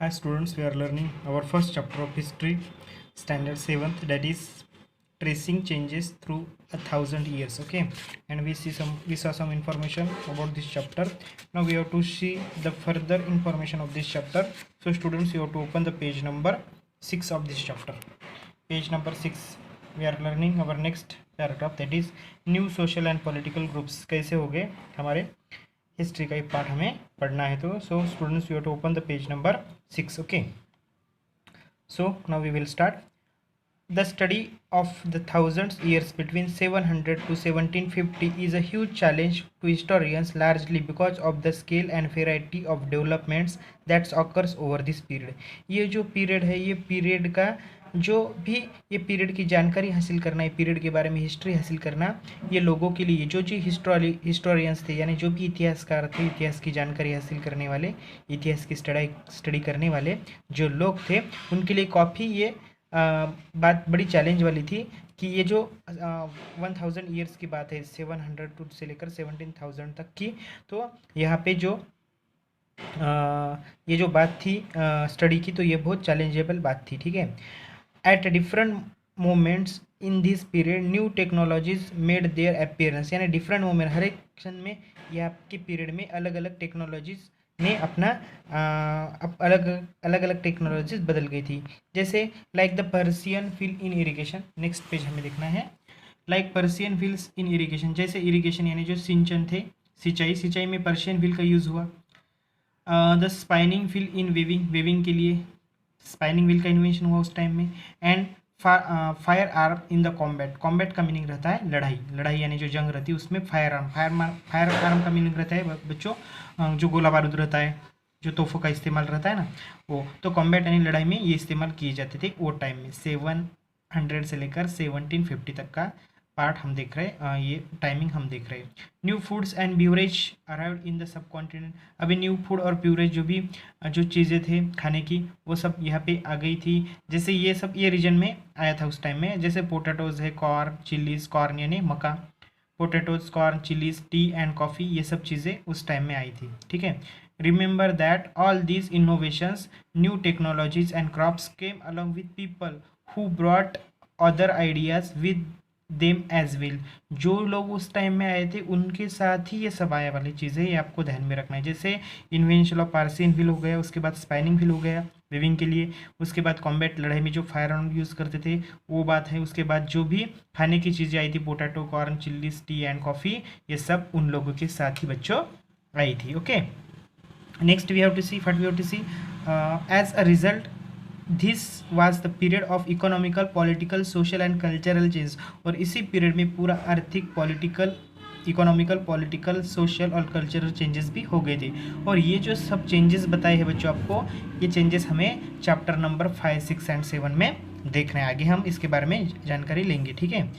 Hi students, we are learning our first chapter of history, standard 7th, that is tracing changes through 1,000 years. Okay, and we saw some information about this chapter. Now we have to see the further information of this chapter. So students, you have to open the page number 6 of this chapter. Page number 6. We are learning our next paragraph, that is new social and political groups कैसे हो गए हमारे history का एक part हमें पढ़ना है. तो so students, you have to open the page number 6. Okay, so now we will start. The study of the thousands years between 700 to 1750 is a huge challenge to historians, largely because of the scale and variety of developments that occurs over this period. ये जो period है, ये period का जो भी ये period की जानकारी हासिल करना, ये पीरियड के बारे में हिस्ट्री हासिल करना, ये लोगों के लिए जो हिस्टोरियंस थे, यानी जो भी इतिहासकार थे, इतिहास की जानकारी हासिल करने वाले, इतिहास की स्टडी करने वाले जो लोग थे, उनके लिए काफ़ी ये बात बड़ी चैलेंज वाली थी कि ये जो 1000 ईयर्स की बात है, 700 से लेकर 17,000 तक की, तो यहाँ पे जो ये जो बात थी स्टडी की, तो ये बहुत चैलेंजेबल बात थी. ठीक है. At different moments in this period new technologies made their appearance, यानी डिफरेंट मोमेंट, हर एक क्षण में यह आपके पीरियड में अलग अलग टेक्नोलॉजीज ने अपना अलग अलग टेक्नोलॉजीज बदल गई थी. जैसे like the Persian field in irrigation, next page हमें देखना है. Like Persian fields in irrigation, जैसे इरिगेशन यानी जो सिंचन थे, सिंचाई में पर्शियन फील्ड का यूज़ हुआ. The spinning field in weaving के लिए स्पाइनिंग व्हील का इन्वेंशन हुआ उस टाइम में. And fire arm in the combat का मीनिंग रहता है लड़ाई यानी जो जंग रहती है उसमें फायर आर्म का मीनिंग रहता है बच्चों, जो गोला बारूद रहता है, जो तोहफों का इस्तेमाल रहता है ना, वो तो कॉम्बैट यानी लड़ाई में ये इस्तेमाल किए जाते थे वो टाइम में. 700 से लेकर 1750 तक का पार्ट हम देख रहे हैं, ये टाइमिंग हम देख रहे हैं. New foods and beverage arrived in the subcontinent. अभी न्यू फूड और ब्यूरेज जो चीज़ें थे खाने की, वो सब यहाँ पे आ गई थी. जैसे ये सब ये रीजन में आया था उस टाइम में, जैसे पोटैटोज़ है, कॉर्न, चिलीज़, कॉर्न यानी मक्का, potatoes, corn, chillies, tea and coffee, ये सब चीज़ें उस टाइम में आई थी. ठीक है. Remember that all these innovations, new technologies and crops came along with people who brought other ideas with them as well. जो लोग उस टाइम में आए थे उनके साथ ही ये सब आया वाली चीज़ें, ये आपको ध्यान में रखना है. जैसे इन्वेंशन ऑफ पार्सियन व्हील हो गया, उसके बाद स्पाइनिंग व्हील हो गया वेविंग के लिए, उसके बाद कॉम्बैट लड़ाई में जो फायर आर्म यूज़ करते थे वो बात है. उसके बाद जो भी खाने की चीज़ें आई थी, potato, corn, chillies, T and coffee, ये सब उन लोगों के साथ ही बच्चों आई थी. Okay, next we have to see what we have to see as a result this was the period of economical, political, social and cultural change. और इसी पीरियड में पूरा आर्थिक, पॉलिटिकल, सोशल और कल्चरल चेंजेस भी हो गए थे. और ये जो सब चेंजेस बताए हैं बच्चों आपको, ये चेंजेस हमें चैप्टर नंबर 5, 6 एंड 7 में देखना है. आगे हम इसके बारे में जानकारी लेंगे. ठीक है.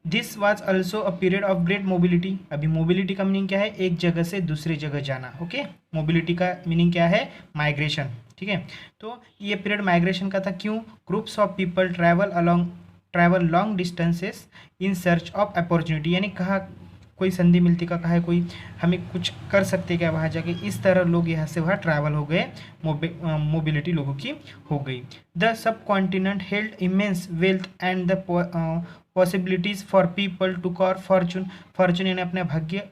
This was also a period of great mobility. अभी मोबिलिटी का मीनिंग क्या है? एक जगह से दूसरी जगह जाना. ओके, मोबिलिटी का मीनिंग क्या है? माइग्रेशन. ठीक है. तो ये पीरियड माइग्रेशन का था. क्यों? Groups of people travel long distances in search of opportunity, यानी कहाँ कोई संधि मिलती का, कहा है कोई हमें कुछ कर सकते क्या वहाँ जाके, इस तरह लोग यहाँ से वहाँ ट्रैवल हो गए, मोबिलिटी लोगों की हो गई. The subcontinent held immense wealth and the possibilities for people to carve fortune यानी अपने भाग्य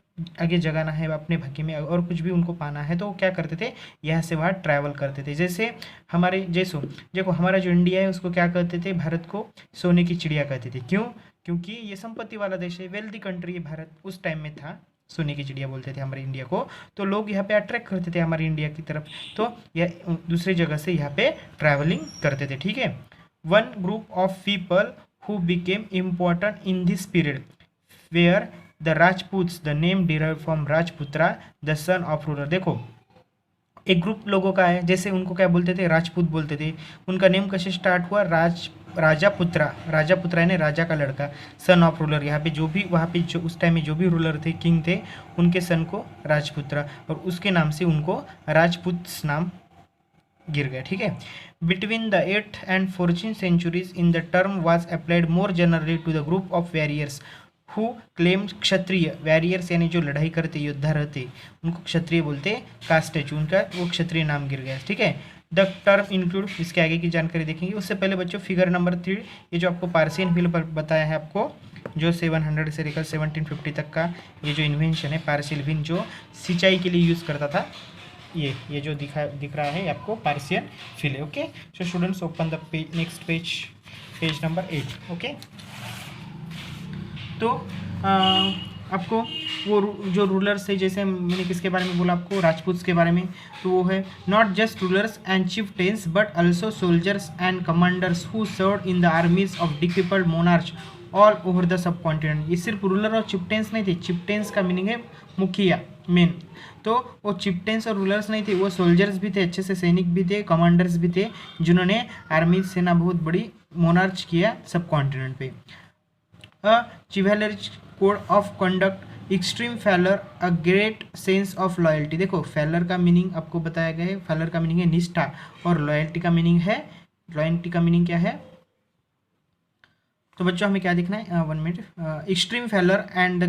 आगे जगाना है, अपने भाग्य में और कुछ भी उनको पाना है, तो वो क्या करते थे? यहाँ से वहाँ ट्रैवल करते थे. जैसे हमारे देखो हमारा जो इंडिया है उसको क्या कहते थे? भारत को सोने की चिड़िया कहते थे. क्यों? क्योंकि ये संपत्ति वाला देश है, वेल्दी कंट्री है भारत, उस टाइम में था, सोने की चिड़िया बोलते थे हमारे इंडिया को. तो लोग यहाँ पे अट्रैक्ट करते थे हमारे इंडिया की तरफ, तो यह दूसरी जगह से यहाँ पे ट्रैवलिंग करते थे. ठीक है. One group of people who became important in this period where the Rajputs, the name derive from Rajputra the son of ruler. देखो एक ग्रुप लोगों का है, जैसे उनको क्या बोलते थे? राजपूत बोलते थे. उनका नेम कैसे स्टार्ट हुआ? राजापुत्रा यानी राजा का लड़का, सन ऑफ रूलर. यहाँ पे जो भी वहाँ पे जो उस टाइम में जो भी रूलर थे, किंग थे, उनके सन को राजपुत्रा, और उसके नाम से उनको राजपूत नाम गिर गया. ठीक है. Between the 8th and 14th centuries in the term was applied more generally to the group of warriors who claimed Kshatriya. Warriors यानी जो लड़ाई करते, योद्धा रहते, उनको क्षत्रिय बोलते. कास्ट है उनका, वो क्षत्रिय नाम गिर गया. ठीक है. द टर्म इंक्लूड, इसके आगे की जानकारी देखेंगे। उससे पहले बच्चों फिगर नंबर 3, ये जो आपको पार्शियन व्हील बताया है आपको, जो 700 से लेकर 1750 तक का ये जो इन्वेंशन है पार्शियल व्हील, जो सिंचाई के लिए यूज़ करता था, ये जो दिख रहा है आपको पार्शियन व्हील है। Okay, so students open the page, next page number 8। Okay, तो आपको वो जो रूलर्स थे, जैसे मैंने किसके बारे में बोला आपको, राजपूत के बारे में, तो वो है not just rulers and chieftains but also soldiers and commanders who serve in the armies of difficult monarch all over the subcontinent. ये सिर्फ रूलर और चिफ्टेन्स नहीं थे, चिफ्टेन्स का मीनिंग है मुखिया, मेन, तो वो चिफ्टेन्स और रूलर्स नहीं थे, वो सोल्जर्स भी थे, अच्छे से सैनिक भी थे, कमांडर्स भी थे, जिन्होंने आर्मी सेना बहुत बड़ी मोनार्च किया सब कॉन्टिनेंट पे। A chivalric code of conduct, extreme valour, a great sense of loyalty. देखो फैलर का मीनिंग आपको बताया गया है, फैलर का मीनिंग है निष्ठा, और लॉयल्टी का मीनिंग क्या है, तो बच्चों हमें क्या देखना है, 1 minute, extreme valour and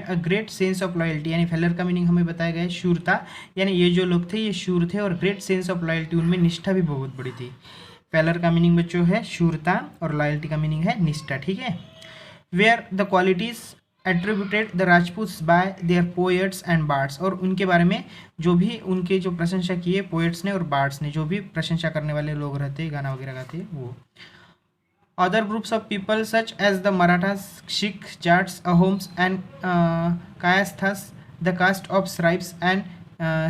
a great sense of loyalty, यानी फैलर का मीनिंग हमें बताया गया है शूरता, यानी ये जो लोग थे ये शूर थे, और ग्रेट सेंस ऑफ लॉयल्टी, उनमें निष्ठा भी बहुत बड़ी थी। फैलर का मीनिंग बच्चों है शूरता, और लॉयल्टी का मीनिंग है निष्ठा, ठीक है। Were the qualities attributed the Rajputs by their poets and bards, और उनके बारे में जो भी उनके जो प्रशंसा किए पोएट्स ने और बार्ड्स ने, जो भी प्रशंसा करने वाले लोग रहते, गाना वगैरह गाते, वो। Other groups of people such as the Marathas, Sikh, Jats, Ahoms and Kayasthas, the caste of scribes and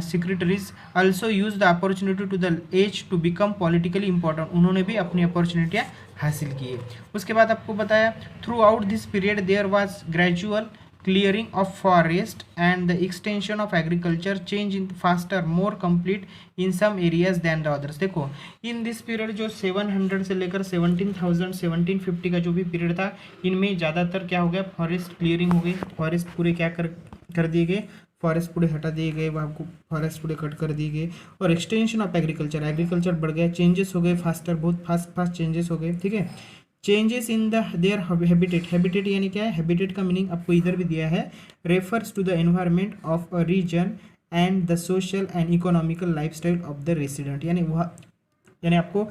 secretaries also use the opportunity to the age to become politically important, उन्होंने भी अपनी अपॉर्चुनिटियाँ हासिल किए। उसके बाद आपको बताया throughout this period there was gradual clearing of forest and the extension of agriculture change in faster more complete in some areas than the others. देखो इन दिस पीरियड जो 700 से लेकर 17,000 1750 का जो भी पीरियड था, इनमें ज़्यादातर क्या हो गया, फॉरेस्ट क्लियरिंग हो गई, फॉरेस्ट पूरे क्या कर दिए गए, फॉरेस्ट पूरे हटा दिए गए, वहाँ को फॉरेस्ट पूरे कट कर दिए गए, और एक्सटेंशन ऑफ एग्रीकल्चर बढ़ गया, चेंजेस हो गए फास्टर, बहुत फास्ट चेंजेस हो गए, ठीक है। Changes in the their habitat यानी क्या है, हैबिटेट का मीनिंग आपको इधर भी दिया है, refers to the environment of a region and the social and economical lifestyle of the resident, यानी आपको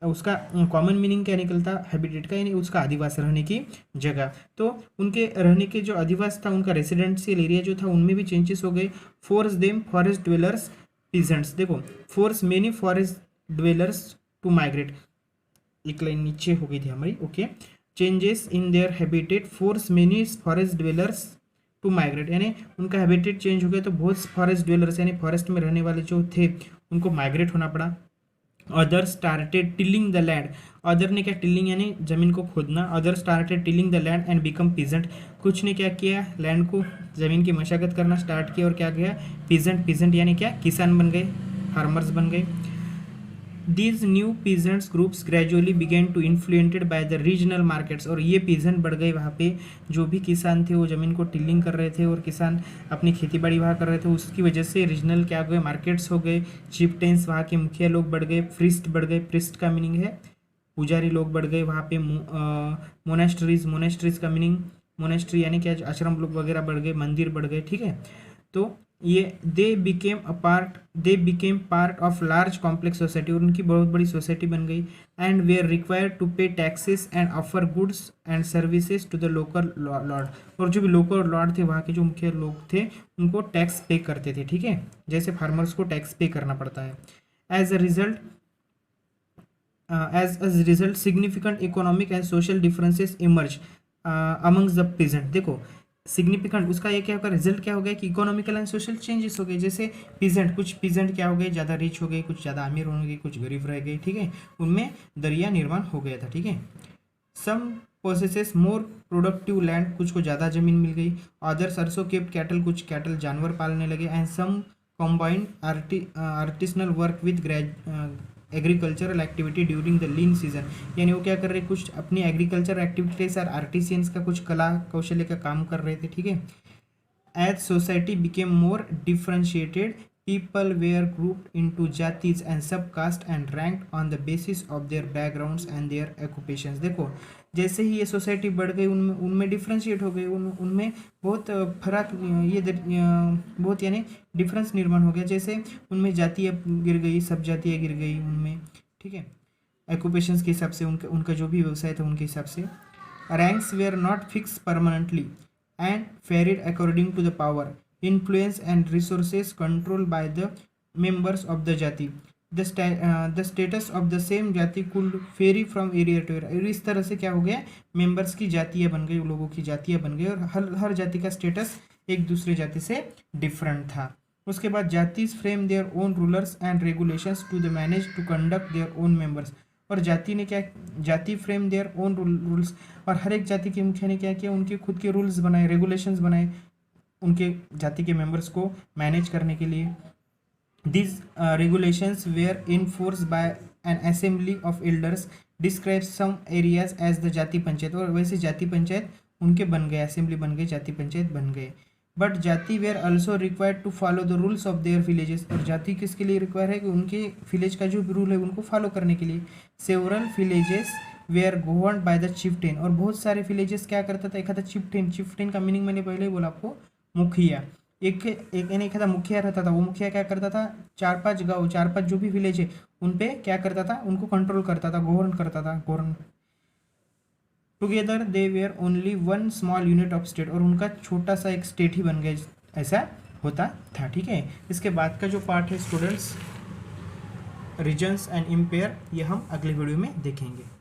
उसका कॉमन मीनिंग क्या निकलता हैबिटेट का, यानी उसका आदिवास रहने की जगह, तो उनके रहने के जो आदिवास था, उनका रेसिडेंशियल एरिया जो था, उनमें भी चेंजेस हो गए। Force them forest dwellers peasants, देखो force many forest dwellers to migrate, एक लाइन नीचे हो गई थी हमारी, okay. Changes in their habitat force many forest dwellers to migrate, यानी उनका हैबिटेट चेंज हो गया, तो बहुत फॉरेस्ट ड्वेलर्स यानी फॉरेस्ट में रहने वाले जो थे उनको माइग्रेट होना पड़ा। Other started tilling the land, other ने क्या, टिलिंग यानी जमीन को खोदना, other started tilling the land and become peasant, कुछ ने क्या किया, लैंड को जमीन की मशागत करना स्टार्ट किया और क्या गया, पीजेंट यानी क्या, किसान बन गए, फार्मर्स बन गए। These new peasants groups gradually began to influenced by the regional markets, और ये पीजेंट बढ़ गए, वहाँ पे जो भी किसान थे वो ज़मीन को टिलिंग कर रहे थे और किसान अपनी खेती बाड़ी वहाँ कर रहे थे, उसकी वजह से रीजनल क्या हो गए, मार्केट्स हो गए, चिफ्टेंस वहाँ के मुखिया लोग बढ़ गए, प्रिस्ट बढ़ गए, प्रिस्ट का मीनिंग है पुजारी लोग बढ़ गए, वहाँ पे मोनेस्ट्रीज का मीनिंग, मोनेस्ट्री यानी क्या, आश्रम लोग वगैरह बढ़ गए, मंदिर बढ़ गए, ठीक है। तो ये they became part of large complex society, और उनकी बहुत बड़ी सोसाइटी बन गई, and they are required to pay taxes and offer goods and services to the local lord, और जो भी लोकल लॉर्ड थे, वहाँ के जो मुख्य लोग थे, उनको टैक्स पे करते थे, ठीक है, जैसे फार्मर्स को टैक्स पे करना पड़ता है। As a result significant economic and social differences emerge amongst the peasant. देखो सिग्निफिकेंट उसका ये क्या होगा, रिजल्ट क्या हो गया कि इकोनॉमिकल एंड सोशल चेंजेस हो गए, जैसे पीजेंट, कुछ पीजेंट क्या हो गए, ज़्यादा रिच हो गए, कुछ ज़्यादा अमीर हो गए, कुछ गरीब रह गए, ठीक है, उनमें दरिया निर्माण हो गया था, ठीक है। Some possesses more productive land, कुछ को ज़्यादा जमीन मिल गई, अदर्स आल्सो केप्ट कैटल, कुछ कैटल जानवर पालने लगे, and some combined artisanal work with agricultural activity during the lean season, यानी वो क्या कर रहे, कुछ अपनी एग्रीकल्चर एक्टिविटी के साथ आर्टिसियंस का कुछ कला कौशल्य का काम कर रहे थे, ठीक है। As society became more differentiated people were grouped into jatis and subcaste and ranked on the basis of their backgrounds and their occupations। देखो जैसे ही ये सोसाइटी बढ़ गई उनमें उनमें डिफ्रेंशिएट हो गई, उनमें बहुत फर्क बहुत यानी डिफरेंस निर्माण हो गया। जैसे उनमें जातियाँ गिर गई, सब जातियाँ गिर गई उनमें, ठीक है, ऑक्यूपेशंस के हिसाब से उनका उनका जो भी व्यवसाय था उनके हिसाब से। Ranks were not fixed permanently and varied according to the power, influence and resources controlled by the members of the jati। the status of the same jati could vary from area to area। इस तरह से क्या हो गया, members की जातियाँ बन गई, लोगों की जातियाँ बन गई और हर जाति का स्टेटस एक दूसरे जाति से डिफरेंट था। उसके बाद jatis frame their own rulers and regulations to the manage to conduct their own members. और जाति ने क्या, जाति फ्रेम देयर ओन रूल्स, और हर एक जाति के मुखिया ने क्या किया, उनके खुद के रूल्स बनाए, रेगुलेशंस बनाए उनके जाति के मेंबर्स को मैनेज करने के लिए। This regulations were enforced by an assembly of elders describe some areas as the jati panchayat. और वैसे जाति पंचायत उनके बन गए, असेंबली बन गए, जाति पंचायत बन गए। But jati were also required to follow the rules of their villages. और जाति किसके लिए रिक्वायर है कि उनके विलेज का जो रूल है उनको फॉलो करने के लिए। Several villages were governed by the chieftain. और बहुत सारे विलेजेस क्या करता था, एक था चिफ्टेन। चिफ्टेन का मीनिंग मैंने पहले ही बोला आपको, मुखिया। एक यानी एक मुखिया रहता था, वो मुखिया क्या करता था, 4-5 गाँव, 4-5 जो भी विलेज है उन पे क्या करता था, उनको कंट्रोल करता था, गवर्न करता था, govern. Together they were only one small unit of state. और उनका छोटा सा एक स्टेट ही बन गया, ऐसा होता था, ठीक है। इसके बाद का जो पार्ट है स्टूडेंट्स, रीजन्स एंड इम्पेयर, ये हम अगले वीडियो में देखेंगे।